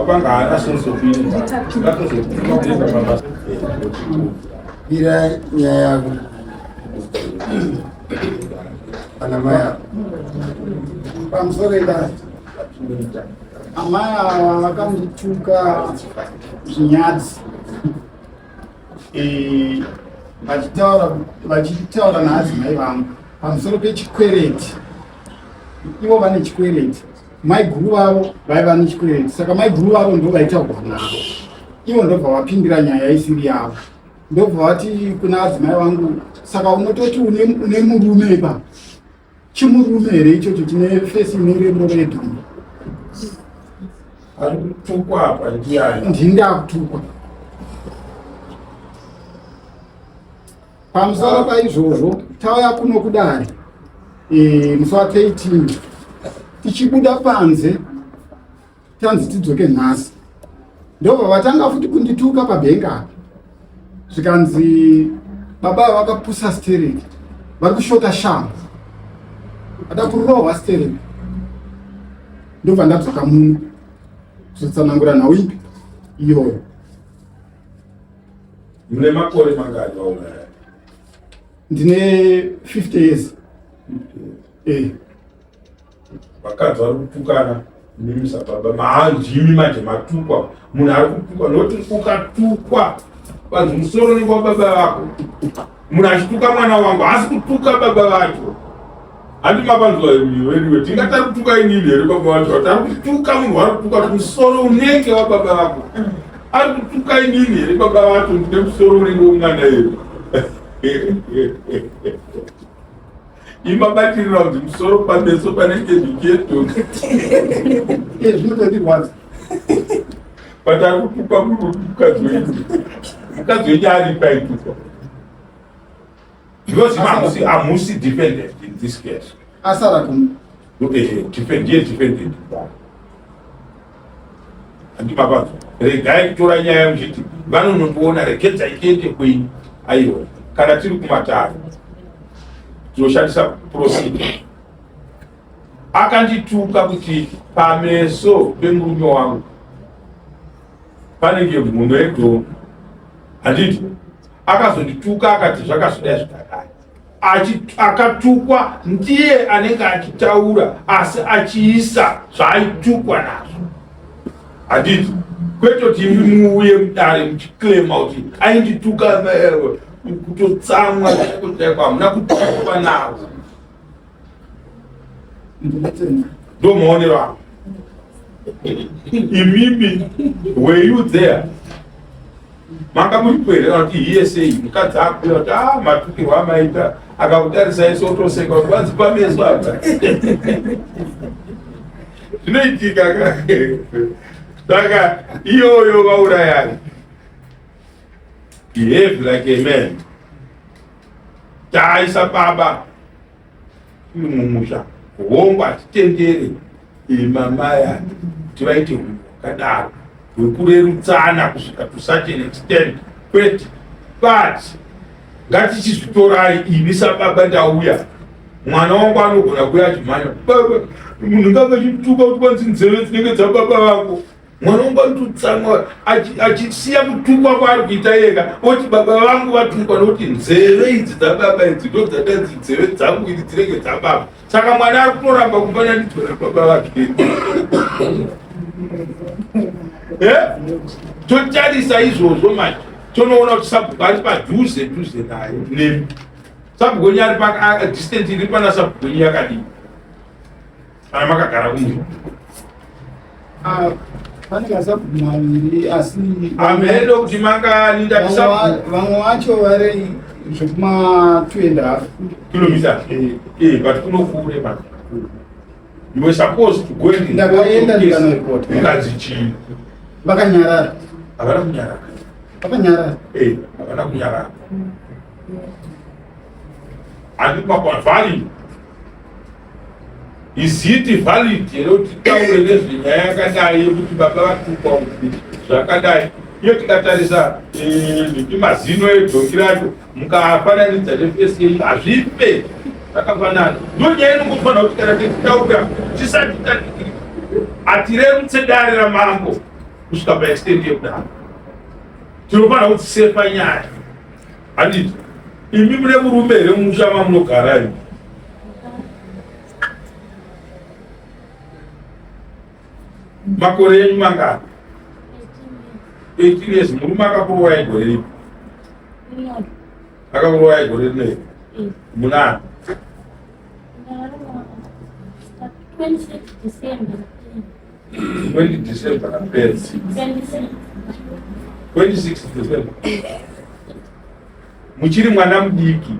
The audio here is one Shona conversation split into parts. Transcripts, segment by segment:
panga ana sosofini ngatozopinda ira nyaya ana maya pamusoro ida amaya vakandituka zvinyadzi vachitaura naadzimai vangu pamusoro pechikwereti. Ivo vane chikwereti, mai guru vavo vaiva nechikwereti, saka mai guru vavo ndo vaitaurwa navo. Ivo ndobva vapindira nyaya isiri yavo, ndobva vati kuna adzimai vangu, saka unototi une murume pa chimurume here ichocho chine fesi ine rembo redu. ari kutukwa apa ndiani? Ndini akutukwa. Pamusoro paizvozvo tauya kuno kudare musi wa13 tichibuda panze tanzi tidzoke nhasi, ndobva vatanga futi kundituka pabhengi apa, zvikanzi baba vakapusa stereki, vari kushota shamhu, vada kurohwa stereki. Ndobva ndadzoka muno kuzotsanangura nhau ipi iyoyo. Mune makore mangani vauraya? Ndine 50 years. Vakadzi vari kutukana nimisa baba maanjimi manje matukwa. Munhu ari kutukwa noti ukatukwa vanzi musoro ni wa baba vako. Munhu achituka mwana wangu asi kutuka baba vacho. Handi mapanzwa iwe tingatari kutuka inini here baba vacho. Tari kutuka munhu ari kutuka musoro unenge wa baba vako. Ari kutuka inini here baba vacho ndine musoro unenge umwana here. Imabatirira kuti musoro pameso panenge zviketo zvinotondirwadza patari kutukwa mukadzi ari paitukwa. Because hamusi defended in this case. Asara kum defended. Andimapanzwa regai kutora nyaya muchiti vanonongoona rekedza ichiende kwenyu. Aiwa kana tiri kumatare tinoshandisa procedure. Akandituka kuti pameso pemurume wangu panenge mhuno yedhongo. Handiti akazondituka akati zvakasvida zvikadai. Akatukwa ndiye anenge achitaura asi achiisa zvaaitukwa nazvo. Handiti kwete kuti muuye mudare muchiklema kuti aindituka kutotsamwa chaiko hamuna kutukwa navo. Ndo maonero ako. Imimi were you there? Manga murikwerera kuti iye sei mukadzi akura kuti matukirwo amaita akakutarisa ese otoseka kuti vanzi pameso apa. Zvinoitika saka iyoyo vaurayani. Behave like a man. Taisa baba mumusha kuomba titendere mamaya tivaite kadaro wekurerutsana kusvika to such an extent kwete but ngatichizvitorai ini sababa ndauya mwana wangu anogona kuya achimhanya baba munhu ngangachituka kuti kwanzi nzeve dzinenge dzababa vako. Mwana wangu anototsamwa achisiya kutukwa kwaari kuita yega oti baba vangu vatukwa nokuti nzeve idzi dzababa idzi ndo dzatanzi nzeve dzangu idzi dzinenge dzababa. Saka mwana ari kutoramba kumbananitora baba vake. Totarisa izvozvo manje tonoona kuti sabhuku ari padhuze naye nemi. Sabhuku ari padistance iri pana sabhuku yakadii kana makagara kunze. Panenge sabhuku maviri asi ameno kuti manganinda vamwe vacho vari zvekuma 2.5 kilometers. But kunokure pa you were supposed to go in. Ndakaenda ndikanaripota mukadzi chii vakanyarara. Havana kunyarara. Vakanyarara. Havana kunyarara. Andikwa valid. Is it valid here kuti taure nezvenyaya yakadai yekuti baba vatukwa kuti zvakadai? Iyo tikatarisa mazino edhongi racho mukafananidza nefesi yenyu hazvipe zvakafanana. Ndonyaya inongofanira kuti kana tichitaura tisati hatirerutse dare ramambo kusvika paextendi yekudaro. Tinofanira kuti sepa nyaya handiti imi mune murume here musha mamunogara imi? Makore enyu mangani? 18 years. Murume akakurowa igore ripi? Akakurowa igore rinei? Munani? 26 December. 20 December napera. 26 December. Muchiri mwana mudiki.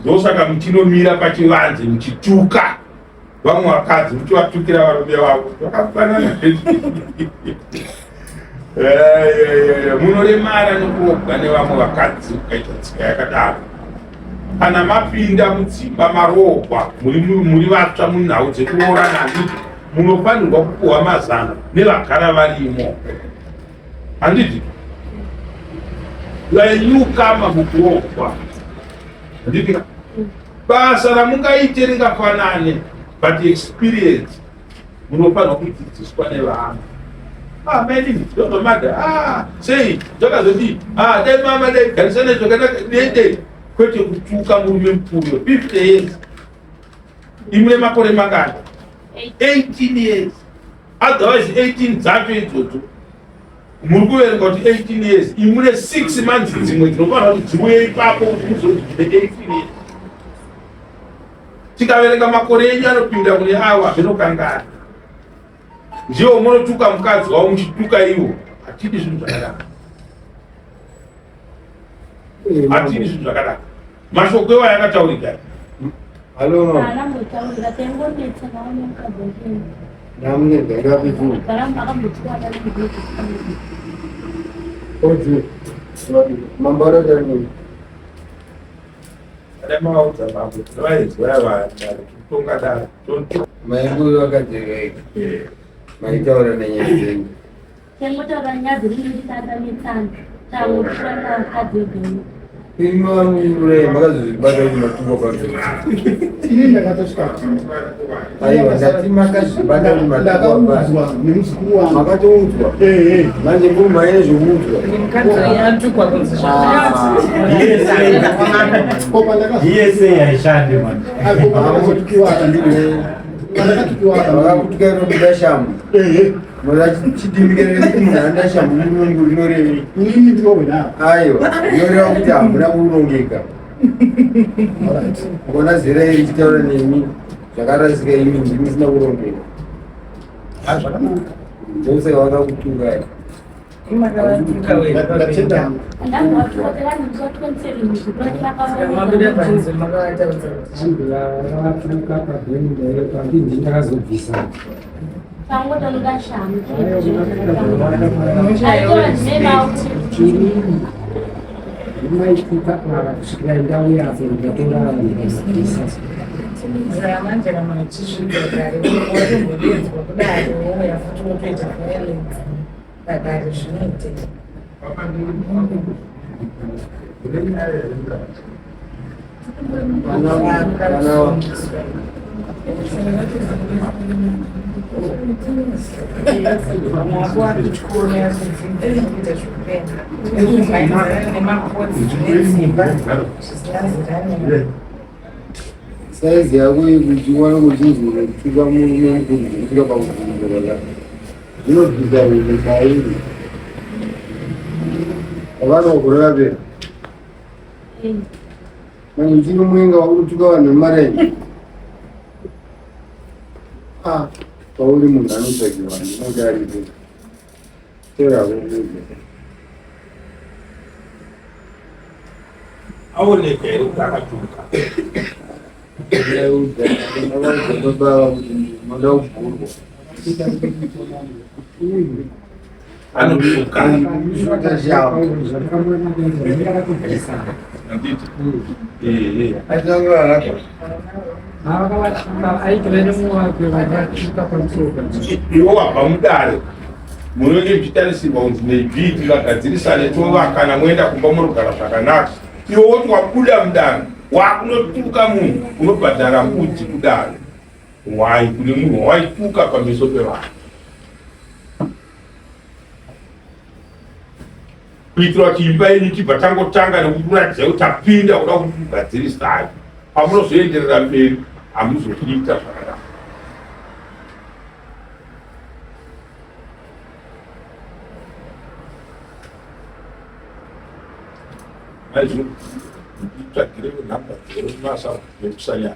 Ndosaka muchinomira pachivanze muchituka. Vamwe vakadzi muchivatukira varume vavo. Vakafanana. Munoremara nokuogwa nevamwe vakadzi ukaita tsika yakadaro. Kana mapinda mudzimba marohwa muri vatsva munhau dzekuroorana handiti munofanirwa kupuhwa mazano nevagara varimo. Handiti vainyukama mukurohwa handiti basa ramungaite ringafanane but experience munofanirwa kudzidziswa nevanhu. Many don't matter. Say, Jokazodi, then Mama, they can send it to kwete kutuka murume mpuyo 50 years. Imule makore mangani 18 years. Otherwise 18 zatu itoto murukuvere ngoti 18 years. Imule 6 months dzimwe dzinofana kuti dziuye ipapo kuzoti 18 years. Tikaverenga makore enyu anopinda kune awa zvinokangana. Ndiwo munotuka mukadzi wavo muchituka iwo. Hatidi zvinhu zvakadaro. Hatidi zvinhu zvakadaro. Mashoko ewa yakataurika. Halo. Anambotaurira tengondetsa nawo mukadzi. Namune ngapiti. Karamba akambotiwa ndani Oje. Mambara dani. Adama uta babo. Vaizwa kutonga daro. Maengo wakajeka. Maitaura nenyezi. tengotaura nyaya dzekuitata mitsando tamushanda wakadzi gani Imamure makazvibata kuti matumbo kwazvo. Ini ndakatosvika. Aiwa ndati makazvibata kuti matumbo kwazvo. Nemuzukuru wangu. Makatoudzwa. Manje muri maine zvokuudzwa. Iye sei haishandi mani. Vakakutuka rinobida shamu. Chidimikere kuti munhu anda shamu murungu rinorevei. Aiwa rinoreva kuti hamuna kurongeka. Kona zera iri chitaura nemi zvakarasika imi ndimi sina kurongeka. Ndosaka vakakutukai. Saizi yako yekuti wanongozinzura kufika murume kufika pakuvhurira zvinobvisa nyika iri avanogorora pera manje chino mwenga wakutuka vanhu vemarenje pauri munhu anotsvakiwa ndinoti aripo torakuuza aoneka here kuti akatuka baba kuti mada kuvhurwa anotuka iwo wabva mudare munenge muchitarisirwa kunzi nevhiki vagadzirisane tovakana moenda kumba munogara zvakanaka iwo woti wabuda mudare wakunotuka munhu unobhadhara mbudzi kudare mwai kune munhu waituka pameso pevanhu kuitira kuti imba yenyu tibva tangotanga nekuratidza kuti tapinda kuda kuti mugadzirisai. Pamunozoenderera mberi hamuzochiita zvakanaka. Maizvo nditsvagire nhamba dzemasa nekusanya.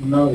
Now,